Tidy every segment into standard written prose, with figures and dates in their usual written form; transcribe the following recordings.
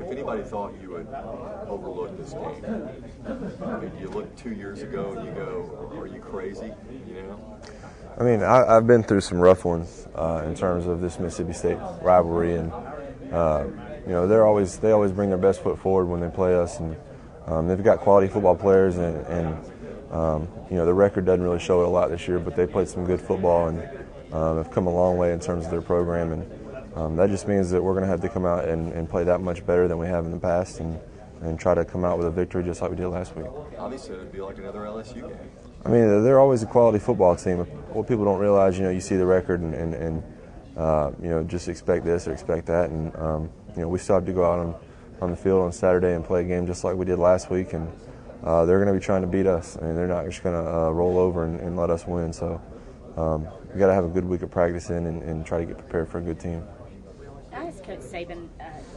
if anybody thought you would overlook this game, I mean, you look 2 years ago and you go, are you crazy? You know? I mean, I've been through some rough ones in terms of this Mississippi State rivalry, and you know, they always bring their best foot forward when they play us, and they've got quality football players, and you know, the record doesn't really show it a lot this year, but they played some good football and have come a long way in terms of their program, and that just means that we're going to have to come out and play that much better than we have in the past, and try to come out with a victory just like we did last week. Obviously, it would be like another LSU game. I mean, they're always a quality football team. What people don't realize, you know, you see the record and you know, just expect this or expect that, and you know, we still have to go out on the field on Saturday and play a game just like we did last week, and they're going to be trying to beat us. I mean, they're not just going to roll over and let us win. So we got to have a good week of practice in and try to get prepared for a good team. I asked Coach Saban,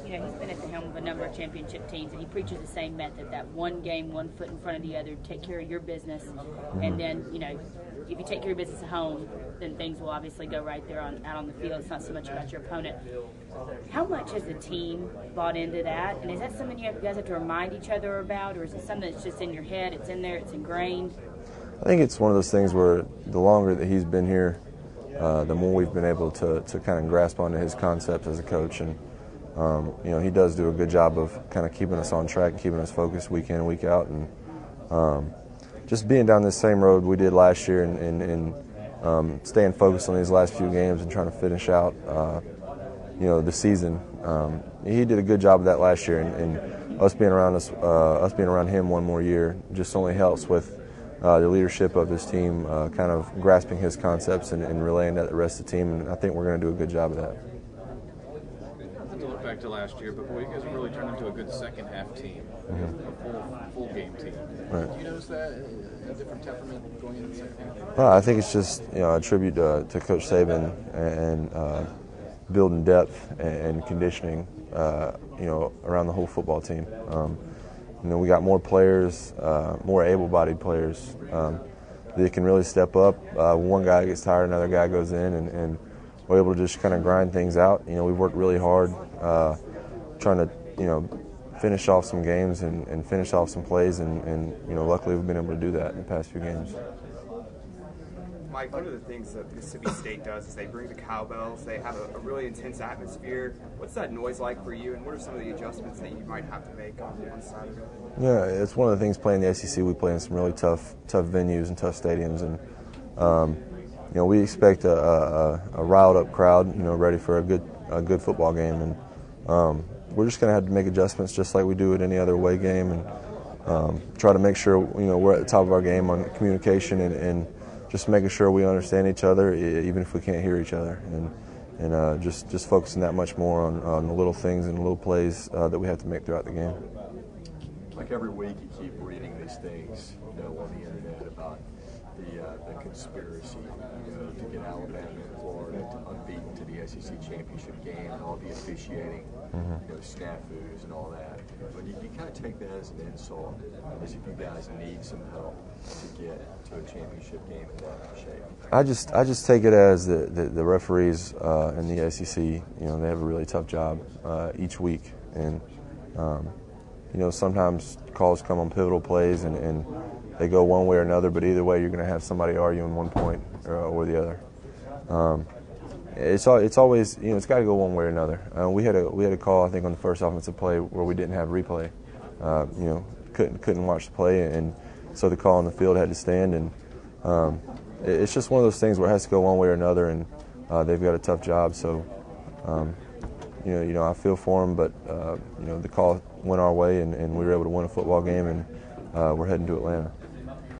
you know, he's been at the helm of a number of championship teams, and he preaches the same method, that one game, one foot in front of the other, take care of your business, and then, you know, if you take care of your business at home, then things will obviously go right there out on the field. It's not so much about your opponent. How much has the team bought into that, and is that something you guys have to remind each other about, or is it something that's just in your head, it's in there, it's ingrained? I think it's one of those things where the longer that he's been here, the more we've been able to kind of grasp onto his concepts as a coach, and you know, he does do a good job of kind of keeping us on track and keeping us focused week in and week out, and just being down this same road we did last year, and staying focused on these last few games and trying to finish out you know, the season. He did a good job of that last year, and us being around him one more year just only helps with the leadership of his team, kind of grasping his concepts and relaying that to the rest of the team, and I think we're going to do a good job of that. Not to look back to last year, but boy, you guys have really turned into a good second half team, a full game team. Right. Do you notice that a different temperament going into the second half? I think it's just, you know, a tribute to Coach Saban and building depth and conditioning, you know, around the whole football team. You know, we got more players, more able-bodied players that can really step up. One guy gets tired, another guy goes in, and we're able to just kind of grind things out. You know, we've worked really hard trying to, you know, finish off some games and finish off some plays, and you know, luckily we've been able to do that in the past few games. Mike, one of the things that Mississippi State does is they bring the cowbells. They have a really intense atmosphere. What's that noise like for you, and what are some of the adjustments that you might have to make on Saturday? Yeah, it's one of the things playing the SEC. We play in some really tough venues and tough stadiums, and you know, we expect a riled up crowd, you know, ready for a good football game, and we're just going to have to make adjustments just like we do at any other away game, and try to make sure, you know, we're at the top of our game on communication and just making sure we understand each other, even if we can't hear each other, and just focusing that much more on the little things and the little plays that we have to make throughout the game. Like every week, you keep reading these things, you know, on the internet about the conspiracy, you know, to get Alabama and Florida unbeaten to the SEC championship game, and all the officiating, you know, snafus and all that. But you kind of take that as an insult, as if you guys need some help to get to a championship game in that shape. I just take it as the referees in the SEC, you know, they have a really tough job each week, and you know, sometimes calls come on pivotal plays and they go one way or another, but either way you're going to have somebody arguing one point or the other. It's always, you know, it's got to go one way or another. We had a call, I think, on the first offensive play where we didn't have replay. You know, couldn't watch the play, and so the call on the field had to stand. And it's just one of those things where it has to go one way or another, and they've got a tough job. So you know, I feel for them, but you know, the call went our way, and we were able to win a football game, and we're heading to Atlanta.